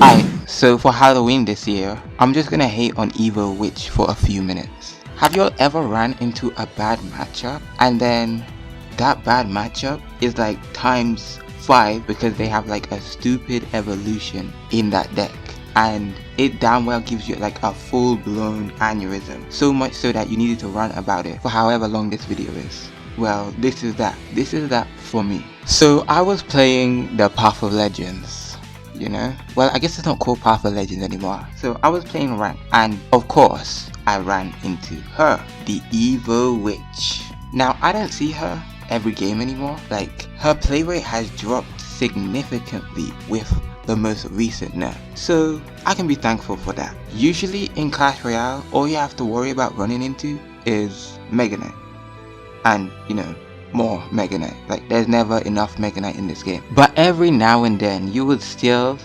Alright, so for Halloween this year, I'm just gonna hate on Evo Witch for a few minutes. Have y'all ever ran into a bad matchup and then that bad matchup is like times 5 because they have like a stupid evolution in that deck, and it damn well gives you like a full-blown aneurysm, so much so that you needed to rant about it for however long this video is? Well, this is that for me. So I was playing the Path of Legends. Well, I guess it's not called Path of Legends anymore. So I was playing Rant, and of course I ran into her, the Evo Witch. Now I don't see her every game anymore. Like, her play rate has dropped significantly with the most recent nerf, so I can be thankful for that. Usually in Clash Royale, all you have to worry about running into is Mega Knight, and more Mega Knight. Like, there's never enough Mega Knight in this game. But every now and then you would still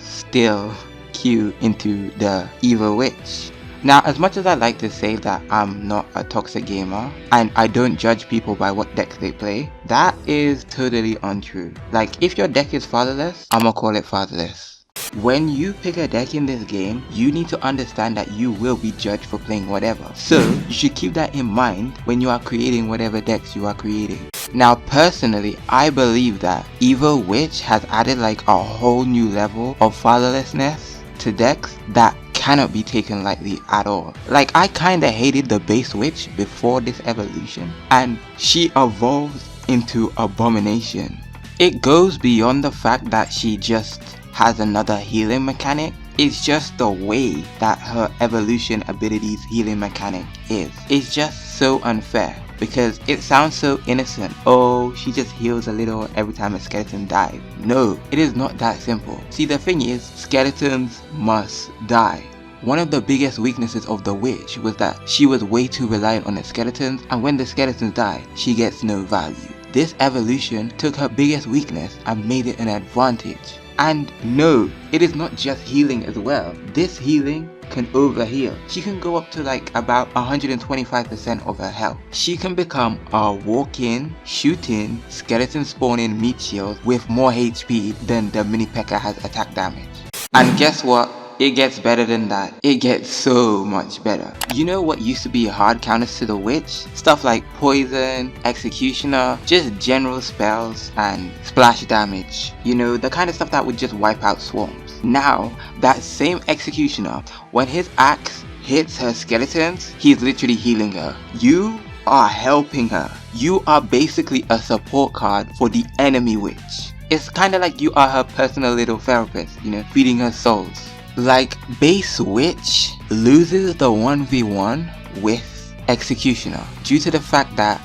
queue into the Evo Witch. Now, as much as I like to say that I'm not a toxic gamer and I don't judge people by what decks they play, that is totally untrue. Like, if your deck is fatherless, I'ma call it fatherless. When you pick a deck in this game, you need to understand that you will be judged for playing whatever. So you should keep that in mind when you are creating whatever decks you are creating. Now personally, I believe that Evo Witch has added like a whole new level of fatherlessness to decks that cannot be taken lightly at all. Like, I kinda hated the base witch before this evolution, and she evolves into Abomination. It goes beyond the fact that she just has another healing mechanic. It's just the way that her evolution abilities healing mechanic is. It's just so unfair because it sounds so innocent. Oh, she just heals a little every time a skeleton dies. No, it is not that simple. See, the thing is, skeletons must die. One of the biggest weaknesses of the witch was that she was way too reliant on the skeletons, and when the skeletons die, she gets no value. This evolution took her biggest weakness and made it an advantage. And no, it is not just healing as well. This healing can overheal. She can go up to like about 125% of her health. She can become a walk-in, shoot-in, skeleton spawning meat shield with more HP than the mini P.E.K.K.A has attack damage. And guess what? It gets better than that. It gets so much better. You know what used to be hard counters to the witch? Stuff like poison, executioner, just general spells and splash damage. The kind of stuff that would just wipe out swarms. Now, that same executioner, when his axe hits her skeletons, he's literally healing her. You are helping her. You are basically a support card for the enemy witch. It's kind of like you are her personal little therapist, feeding her souls. Like, base witch loses the 1v1 with executioner due to the fact that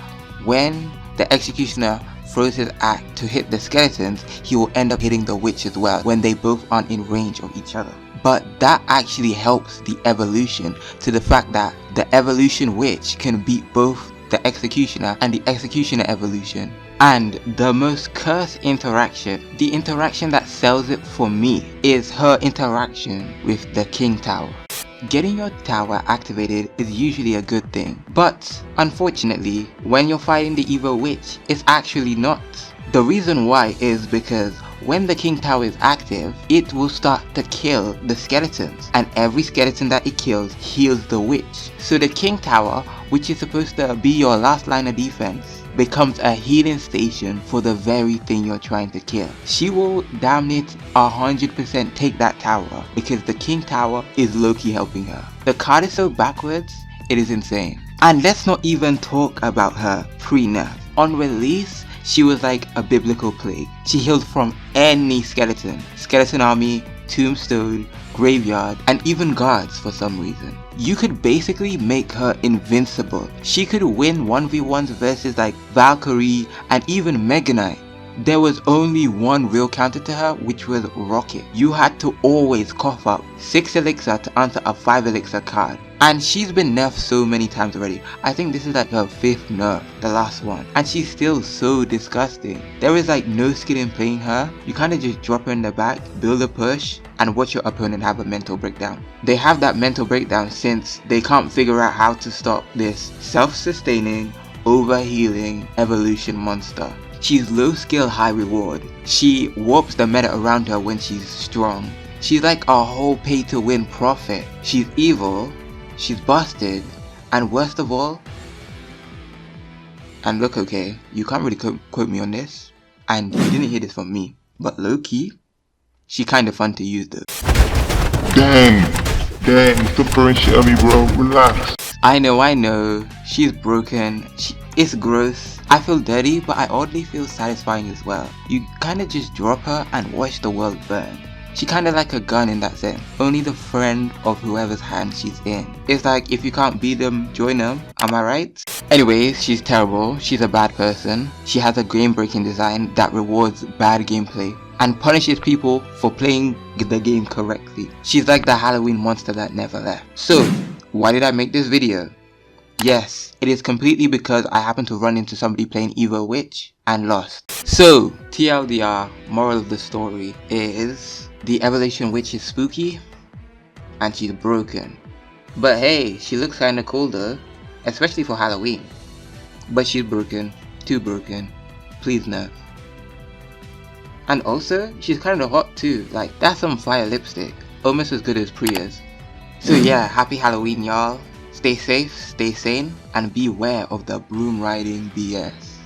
when the executioner throws his axe to hit the skeletons, he will end up hitting the witch as well when they both aren't in range of each other. But that actually helps the evolution to the fact that the evolution witch can beat both the executioner and the executioner evolution. And the most cursed interaction, the interaction that sells it for me, is her interaction with the king tower. Getting your tower activated is usually a good thing, but unfortunately, when you're fighting the Evo Witch, it's actually not. The reason why is because when the king tower is active, it will start to kill the skeletons, and every skeleton that it kills heals the witch. So the king tower, which is supposed to be your last line of defense, becomes a healing station for the very thing you're trying to kill. She will damn it 100% take that tower because the king tower is low-key helping her. The card is so backwards, it is insane. And let's not even talk about her pre-nerf. On release, she was like a biblical plague. She healed from any skeleton. Skeleton army, tombstone, graveyard, and even guards for some reason. You could basically make her invincible. She could win 1v1s versus like Valkyrie and even Mega Knight. There was only one real counter to her, which was Rocket. You had to always cough up 6 elixir to answer a 5 elixir card. And she's been nerfed so many times already. I think this is like her 5th nerf, the last one. And she's still so disgusting. There is like no skill in playing her. You kind of just drop her in the back, build a push, and watch your opponent have a mental breakdown. They have that mental breakdown since they can't figure out how to stop this self-sustaining, overhealing evolution monster. She's low skill, high reward. She warps the meta around her when she's strong. She's like a whole pay to win prophet. She's evil, she's busted, and worst of all, and look, okay, you can't really quote me on this, and you didn't hear this from me, but low-key, she kinda fun to use though. Dang, stop throwing shit at me, bro, relax. I know, she's broken, it's gross. I feel dirty, but I oddly feel satisfying as well. You kinda just drop her and watch the world burn. She kinda like a gun in that sense, only the friend of whoever's hand she's in. It's like, if you can't beat them, join them, am I right? Anyways, she's terrible, she's a bad person. She has a game-breaking design that rewards bad gameplay and punishes people for playing the game correctly. She's like the Halloween monster that never left. So, why did I make this video? Yes, it is completely because I happened to run into somebody playing Evo Witch and lost. So, TLDR, moral of the story is the Evolution Witch is spooky and she's broken. But hey, she looks kinda cool though, especially for Halloween. But she's broken, too broken, please nerf. And also, she's kinda hot too, like that's some fire lipstick, almost as good as Priya's. So yeah, happy Halloween y'all. Stay safe, stay sane, and beware of the broom riding BS.